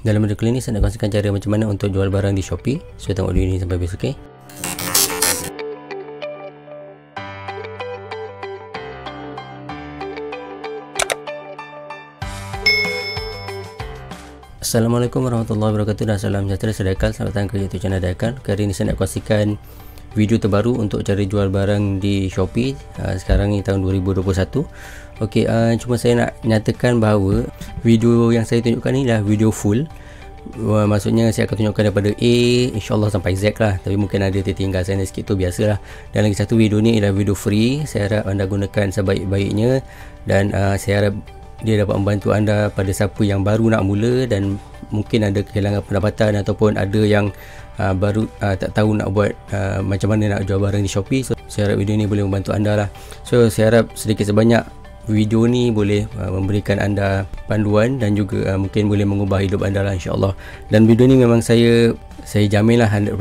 Dalam video kali ini saya nak kongsikan cara macam mana untuk jual barang di Shopee. So tengok video ni sampai habis, okey? Assalamualaikum warahmatullahi wabarakatuh dan salam sejahtera. Saya Daikal, selamat datang ke YouTube channel Daikal. Kali ini saya nak kongsikan video terbaru untuk cara jual barang di Shopee. Sekarang ni tahun 2021. Okey, cuma saya nak nyatakan bahawa video yang saya tunjukkan ni adalah video full. Maksudnya saya akan tunjukkan daripada A insyaAllah sampai Z lah, tapi mungkin ada tertinggal sana sikit, tu biasalah. Dan lagi satu, video ni adalah video free. Saya harap anda gunakan sebaik-baiknya dan saya harap dia dapat membantu anda pada siapa yang baru nak mula dan mungkin ada kehilangan pendapatan ataupun ada yang baru tak tahu nak buat macam mana nak jual barang di Shopee. So saya harap video ni boleh membantu anda lah. So saya harap sedikit sebanyak video ni boleh memberikan anda panduan dan juga mungkin boleh mengubah hidup anda lah, insyaAllah. Dan video ni memang saya jamin lah 100%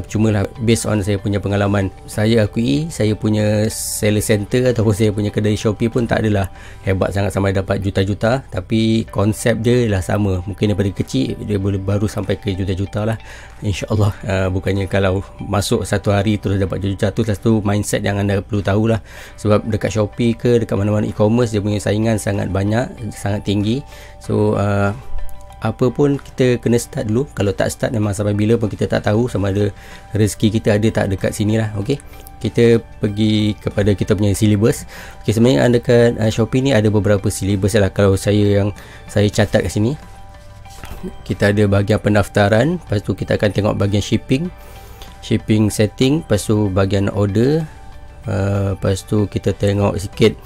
cuma lah based on saya punya pengalaman. Saya akui saya punya seller center ataupun saya punya kedai Shopee pun tak adalah hebat sangat sampai dapat juta-juta, tapi konsep dia lah sama. Mungkin daripada kecil dia boleh baru sampai ke juta-juta lah, insyaAllah. Bukannya kalau masuk satu hari terus dapat juta-juta, tu satu mindset yang anda perlu tahulah. Sebab dekat Shopee ke dekat mana-mana e-commerce, dia punya saingan sangat banyak, sangat tinggi. So apa pun kita kena start dulu. Kalau tak start memang sampai bila pun kita tak tahu sama ada rezeki kita ada tak dekat sini lah. Okey, kita pergi kepada kita punya syllabus. Okey, sebenarnya dekat Shopee ni ada beberapa syllabus lah. Kalau saya catat kat sini, kita ada bahagian pendaftaran, lepas tu kita akan tengok bahagian shipping setting, lepas tu bahagian order, lepas tu kita tengok sikit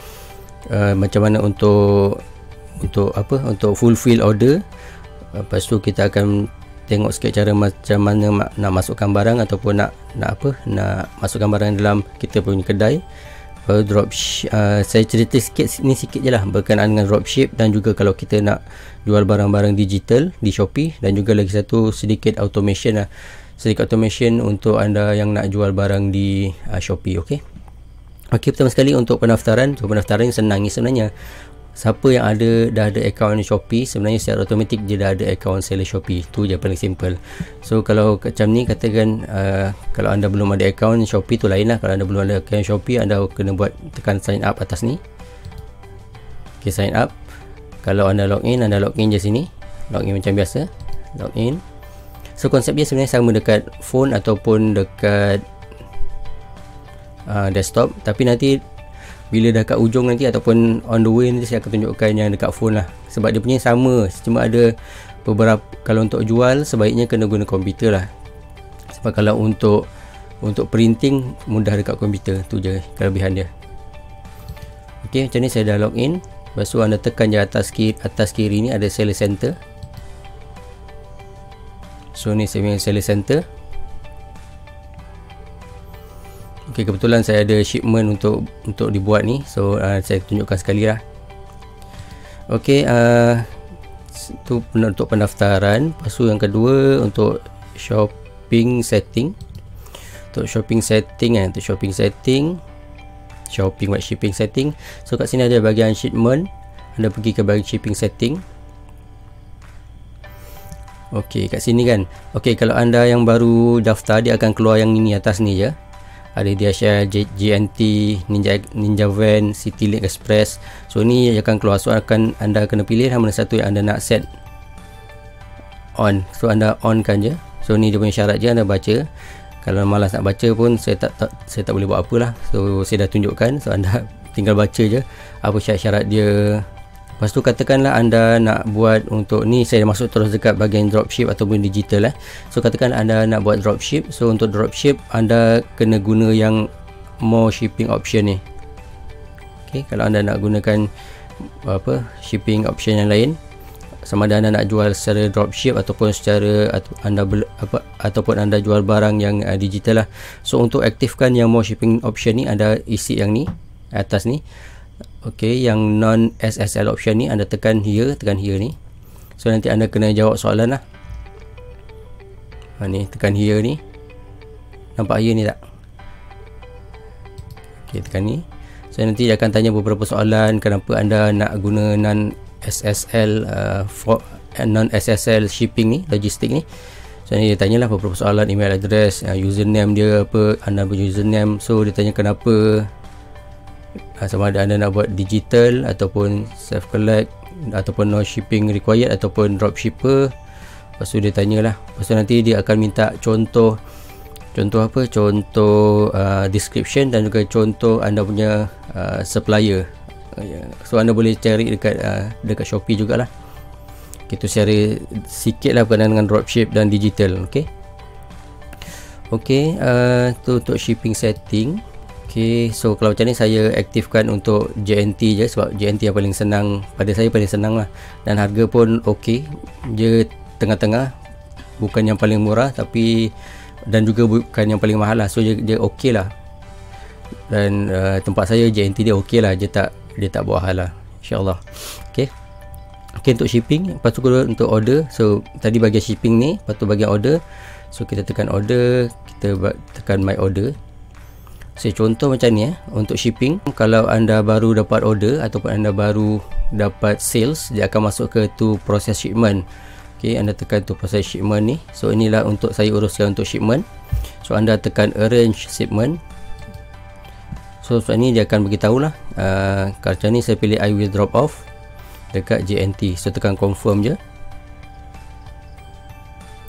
macam mana untuk fulfill order. Lepas tu kita akan tengok sikit cara macam mana nak masukkan barang ataupun nak masukkan barang dalam kita punya kedai. Saya cerita sikit je lah berkenaan dengan dropship dan juga kalau kita nak jual barang-barang digital di Shopee, dan juga lagi satu sedikit automation lah. Sedikit automation untuk anda yang nak jual barang di Shopee. Okey, pertama sekali untuk pendaftaran. Pendaftaran yang senang ni sebenarnya. Siapa yang dah ada akaun Shopee, sebenarnya secara automatik dia dah ada akaun seller Shopee. Tu je paling simple. So kalau macam ni katakan kalau anda belum ada akaun Shopee tu lain lah. Kalau anda belum ada akaun Shopee, anda kena tekan sign up atas ni. Okay, sign up. Kalau anda login je sini. Login macam biasa. Login. So konsep dia sebenarnya sama dekat phone ataupun dekat desktop, tapi nanti bila dah kat ujung nanti ataupun on the way nanti saya akan tunjukkan yang dekat phone lah. Sebab dia punya sama, cuma ada beberapa. Kalau untuk jual sebaiknya kena guna komputer lah. Sebab kalau untuk printing mudah dekat komputer. Tu je kelebihan dia. Ok, macam ni saya dah login. Lepas tu anda tekan je atas kiri ni ada seller center. So ni saya punya seller center. Okay, kebetulan saya ada shipment untuk dibuat ni. So saya tunjukkan sekali lah. Okay, tu untuk pendaftaran. Lepas tu yang kedua untuk shopping setting. Untuk shopping setting shipping setting. So kat sini ada bahagian shipment. Anda pergi ke bahagian shipping setting. Okay, kat sini kan. Okay, kalau anda yang baru daftar, dia akan keluar yang ini atas ni je. Ada DHL, JNT, Ninja Van, Citylink Express. So ni akan keluar. So anda kena pilih mana satu yang anda nak set on. So anda on kan je. So ni dia punya syarat je, anda baca. Kalau malas nak baca pun saya tak boleh buat apalah. So saya dah tunjukkan. So anda tinggal baca je apa syarat-syarat dia. Lepas tu katakanlah anda nak buat untuk ni, saya masuk terus dekat bahagian dropship ataupun digital lah. So katakan anda nak buat dropship. So untuk dropship anda kena guna yang more shipping option ni. Okay, kalau anda nak gunakan shipping option yang lain, sama ada anda nak jual secara dropship ataupun secara ataupun anda jual barang yang digital lah. So untuk aktifkan yang more shipping option ni, anda isi yang ni atas ni. Okey, yang non SSL option ni anda tekan here ni. So nanti anda kena jawab soalan lah. Ni tekan here ni. Nampak here ni tak? Okey, tekan ni. So nanti dia akan tanya beberapa soalan, kenapa anda nak guna non SSL non SSL shipping ni, logistik ni. So ni dia tanyalah beberapa soalan, email address, username dia apa, anda punya username. So dia tanya kenapa, sama ada anda nak buat digital ataupun self collect ataupun no shipping required ataupun dropshipper. Lepas tu dia tanyalah, lepas tu nanti dia akan minta contoh apa, contoh description dan juga contoh anda punya supplier. So anda boleh cari dekat Shopee jugalah. Kita share sikit lah berkenaan dengan dropship dan digital. Okey, tu untuk shipping setting. Okey, so kalau macam ni saya aktifkan untuk JNT je, sebab JNT yang paling senang, pada saya paling senang lah, dan harga pun okey, dia tengah-tengah, bukan yang paling murah tapi dan juga bukan yang paling mahal lah. So dia okey lah, dan tempat saya JNT dia okey lah, dia tak buat hal lah, insyaAllah. Okey, untuk shipping. Lepas tu untuk order, so tadi bagian shipping ni, lepas tu bagian order. So kita tekan order, kita tekan my order. So contoh macam ni untuk shipping, kalau anda baru dapat order ataupun anda baru dapat sales, dia akan masuk ke tu proses shipment. Okey, anda tekan tu proses shipment ni. So inilah untuk saya uruskan untuk shipment. So anda tekan arrange shipment. So sebab ni dia akan beritahu lah, kalau macam ni saya pilih I will drop off dekat JNT. So tekan confirm je.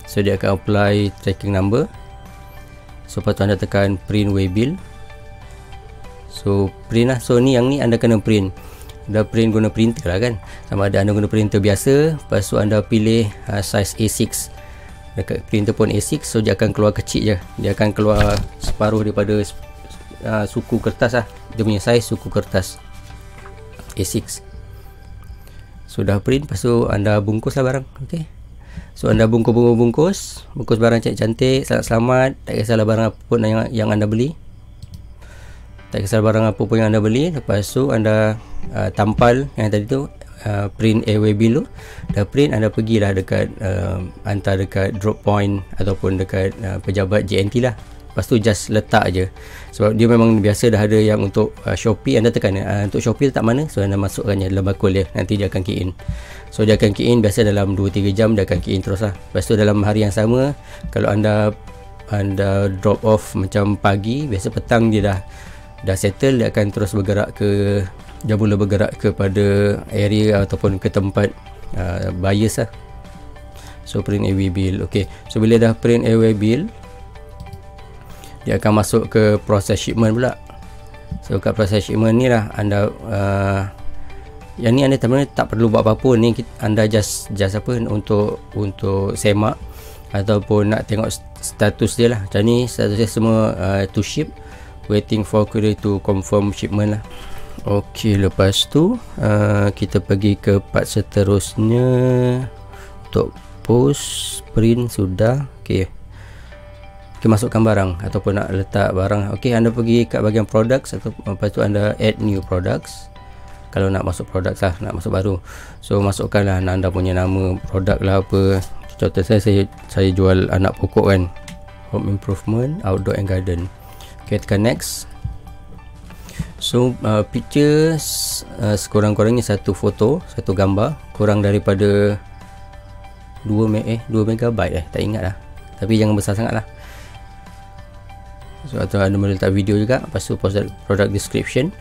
So dia akan apply tracking number. So lepas tu anda tekan print waybill. So print lah. So ni yang ni anda kena print. Dah print guna printer lah kan, sama ada anda guna printer biasa, lepas tu anda pilih size A6. Dekat printer pun A6. So dia akan keluar kecil je, dia akan keluar separuh daripada suku kertas lah, dia punya size suku kertas A6. Sudah print, lepas tu anda bungkus lah barang. Okey, so anda bungkus barang cantik-cantik, selamat-selamat. Tak kisahlah barang apa pun yang anda beli, tak kisah barang apa pun yang anda beli. Lepas tu anda tampal yang tadi tu, print waybill tu dah print, anda pergilah dekat hantar dekat drop point ataupun dekat pejabat JNT lah. Lepas tu just letak je, sebab dia memang biasa dah ada yang untuk Shopee. Anda tekan untuk Shopee letak mana, so anda masukkannya dalam bakul dia, nanti dia akan key in. So dia akan key in biasa dalam 2-3 jam, dia akan key in terus lah. Lepas tu dalam hari yang sama, kalau anda drop off macam pagi, biasa petang dia dah settle, dia akan terus bergerak dia mula bergerak kepada area ataupun ke tempat buyers lah. So print waybill. Okey, so bila dah print waybill, dia akan masuk ke proses shipment pula. So kat proses shipment ni lah anda yang ni anda tak perlu buat apa-apa ni, anda just apa untuk semak ataupun nak tengok status dia lah. Macam ni status dia semua to ship, waiting for query to confirm shipment lah. Okey, lepas tu kita pergi ke part seterusnya untuk post print sudah. Okey, masukkan barang ataupun nak letak barang. Okey, anda pergi kat bahagian products, atau lepas tu anda add new products. Kalau nak masuk products lah, nak masuk baru, so masukkanlah anda punya nama produk lah apa. Contoh saya jual anak pokok kan, home improvement, outdoor and garden. Okey, tekan next. So picture sekurang-kurangnya satu foto, satu gambar, kurang daripada 2 megabyte tak ingat lah, tapi jangan besar sangat lah. So atau anda boleh letak video juga. Lepas tu product description.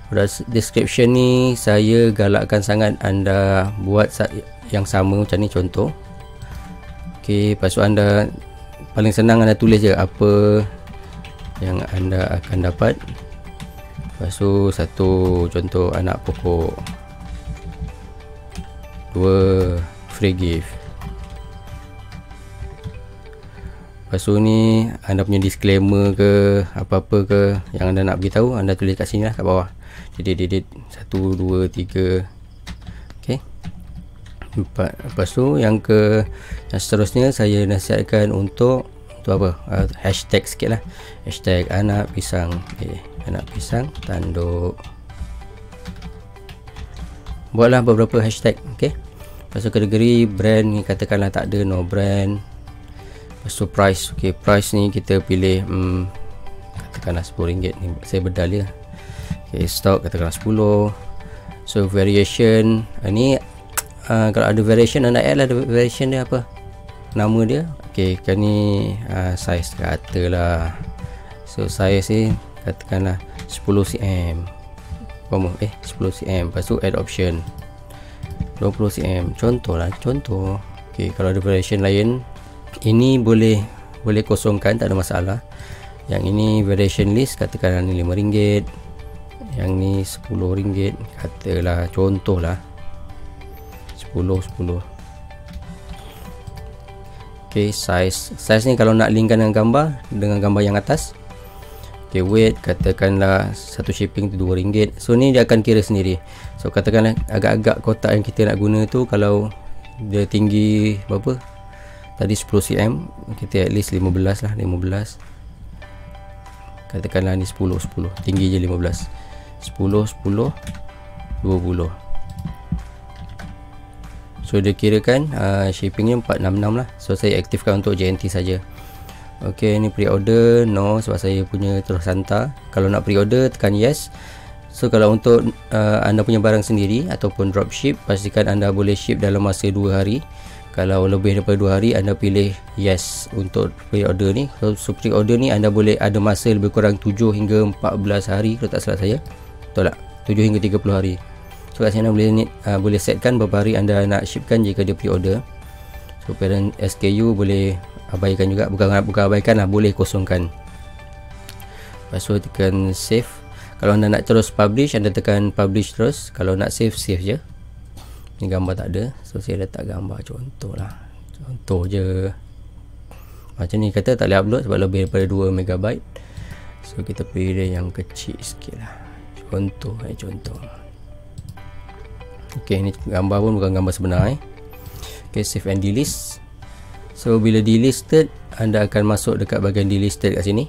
Product description ni saya galakkan sangat anda buat yang sama macam ni contoh. Okey, lepas tu anda paling senang anda tulis je apa yang anda akan dapat. Lepas tu satu contoh anak pokok, 2 free gift. Lepas tu ni anda punya disclaimer ke apa-apa ke yang anda nak beritahu, anda tulis kat sini lah, kat bawah. Didit 1, 2, 3. Okey, 4. Lepas tu yang seterusnya saya nasihatkan untuk apa, hashtag sikit lah. Hashtag anak pisang. Anak pisang tanduk. Buatlah beberapa hashtag. Okey, lepas tu kategori brand ni katakanlah tak ada, no brand. Lepas tu price. Okey, price ni kita pilih katakanlah RM10 ni, saya bedal je. Okey, stock katakanlah 10. So variation ni kalau ada variation anda add lah variation dia apa nama dia. Okey, kan ni size katalah, so size ni katakanlah 10 cm 10 cm, lepas tu add option 20 cm, contoh. Okey, kalau ada variation lain ini boleh kosongkan, tak ada masalah. Yang ini variation list, katakanlah ni RM5, yang ni RM10, katalah contohlah 10. Okey, size ni kalau nak linkkan dengan gambar yang atas. Okey, weight katakanlah satu shipping tu RM2. So ni dia akan kira sendiri. So katakanlah agak-agak kotak yang kita nak guna tu, kalau dia tinggi berapa tadi 10 cm, kita at least 15 lah, 15. Katakanlah ni 10, tinggi je 15. 10, 20. So dia kirakan shippingnya 466 lah. So saya aktifkan untuk JNT saja. Okey, ni pre-order no, sebab saya punya terus hantar. Kalau nak pre-order tekan yes. So kalau untuk anda punya barang sendiri ataupun dropship, pastikan anda boleh ship dalam masa 2 hari. Kalau lebih daripada 2 hari, anda pilih yes untuk pre-order ni. So pre-order ni anda boleh ada masa lebih kurang 7 hingga 14 hari kalau tak salah saya. Betul tak? 7 hingga 30 hari. So kat sini anda boleh setkan berapa hari anda nak shipkan jika dia pre-order. So parent SKU boleh abaikan juga, bukan abaikan lah, boleh kosongkan. Lepas tu tekan save. Kalau anda nak terus publish, anda tekan publish terus. Kalau nak save je. Ni gambar tak ada, so saya letak gambar contoh je. Macam ni kata tak boleh upload sebab lebih daripada 2 MB. So kita pilih yang kecil sikit lah, contoh. Okey, ni gambar pun bukan gambar sebenar. Okey, save and delist. So bila delisted, anda akan masuk dekat bahagian delisted kat sini.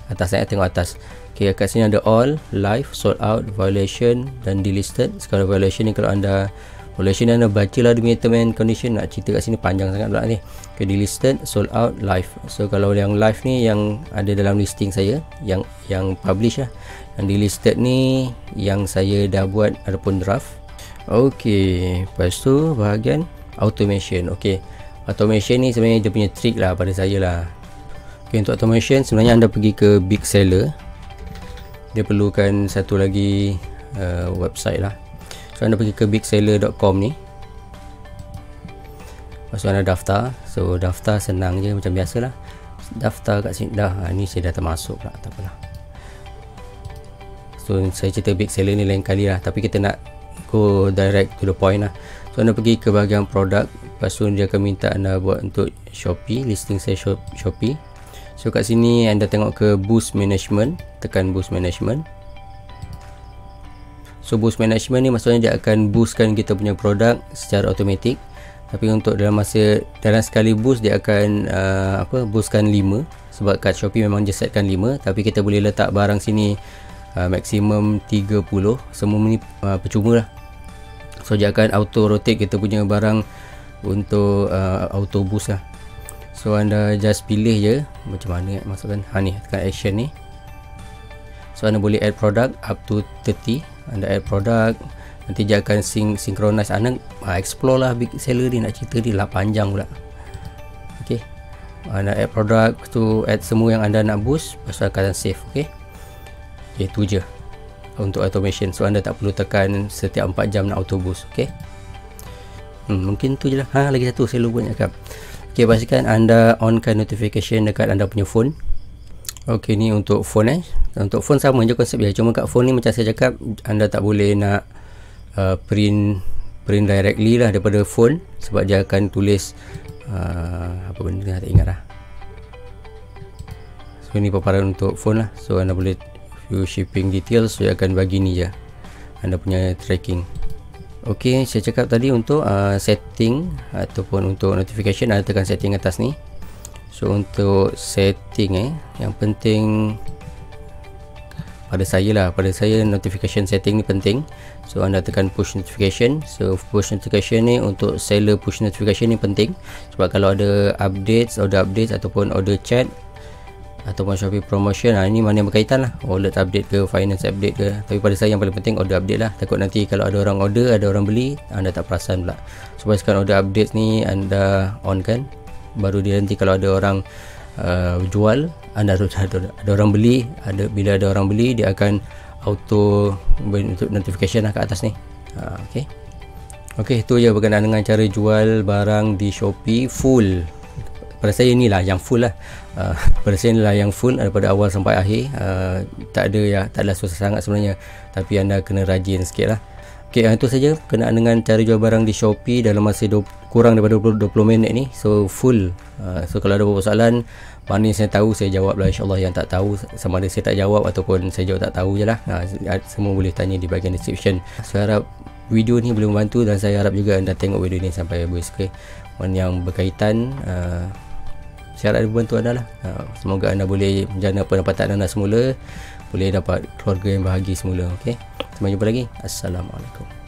Atas saya tengok atas. Okey, kat sini ada all, live, sold out, violation dan delisted. Sekarang violation ni, kalau anda violation ni anda bacalah demi term and condition. Nak cerita kat sini panjang sangat pula ni. Okey, delisted, sold out, live. So kalau yang live ni yang ada dalam listing saya, yang publish lah. Yang delisted ni yang saya dah buat ataupun draft. Okey, lepas tu bahagian automation. Okey, automation ni sebenarnya dia punya trick lah pada saya lah. Okey, untuk automation sebenarnya anda pergi ke big seller. Dia perlukan satu lagi website lah. So anda pergi ke bigseller.com ni. Lepas tu anda daftar. So daftar senang je macam biasalah. Daftar kat sini dah. Ni saya dah termasuk pula, tak apalah. So saya cerita big seller ni lain kali lah, tapi kita nak go direct to the point lah. So anda pergi ke bahagian produk. Lepas tu dia akan minta anda buat untuk Shopee, listing saya Shopee. So kat sini anda tengok ke boost management, tekan boost management. So boost management ni maksudnya dia akan boostkan kita punya produk secara automatik. Tapi untuk dalam sekali boost dia akan boostkan 5. Sebab kat Shopee memang dia setkan 5, tapi kita boleh letak barang sini maksimum 30. Semua ni percuma lah. So dia akan auto rotate kita punya barang untuk auto boost lah. So anda just pilih je macam mana nak masukkan. Ni tekan action ni. So anda boleh add product up to 30. Anda add product, nanti dia akan synchronize. Anda explore lah big seller ni, nak cerita dia lah panjang pula. Ok, anda add product tu, add semua yang anda nak boost. Lepas tu akan save. Ok, itu je untuk automation. So anda tak perlu tekan setiap 4 jam nak auto boost. Ok, mungkin tu je lah. Lagi satu saya lupa nak cakap. Ok, pastikan anda onkan notification dekat anda punya phone. Ok, ni untuk phone Untuk phone sama je konsep dia. Cuma kat phone ni macam saya cakap, anda tak boleh nak print directly lah daripada phone. Sebab dia akan tulis apa benda ni, tak ingat lah. So ni paparan untuk phone lah. So anda boleh view shipping details. So dia akan bagi ni je anda punya tracking. Ok, saya cakap tadi untuk setting ataupun untuk notification, anda tekan setting atas ni. So untuk setting yang penting pada saya notification setting ni penting. So anda tekan push notification. So push notification ni untuk seller push notification ni penting. Sebab kalau ada updates, order updates ataupun order chat, ataupun Shopee promotion. Ini mana yang berkaitan lah, wallet update ke, finance update ke. Tapi pada saya yang paling penting order update lah. Takut nanti kalau ada orang order, ada orang beli, anda tak perasan pula. So pastikan order update ni anda on kan, baru dia nanti kalau ada orang jual, anda ada orang beli, bila ada orang beli dia akan auto bentuk notification lah kat atas ni. Okey, itu je berkenaan dengan cara jual barang di Shopee full. Pada saya inilah yang full lah. Pada saya inilah yang full daripada awal sampai akhir. Taklah susah sangat sebenarnya, tapi anda kena rajin sikit lah. Okey, itu saja berkenaan dengan cara jual barang di Shopee dalam masa kurang daripada 20 minit ni. So full. So kalau ada beberapa soalan, mana yang saya tahu saya jawab lah, insyaAllah. Yang tak tahu, sama ada saya tak jawab ataupun saya jawab tak tahu je lah. Semua boleh tanya di bahagian description. Saya harap video ni boleh membantu, dan saya harap juga anda tengok video ni sampai habis. Mana yang berkaitan, saya harap membantu anda lah. Semoga anda boleh menjana pendapatan anda semula, boleh dapat keluarga yang bahagia semula. Sampai jumpa lagi. Assalamualaikum.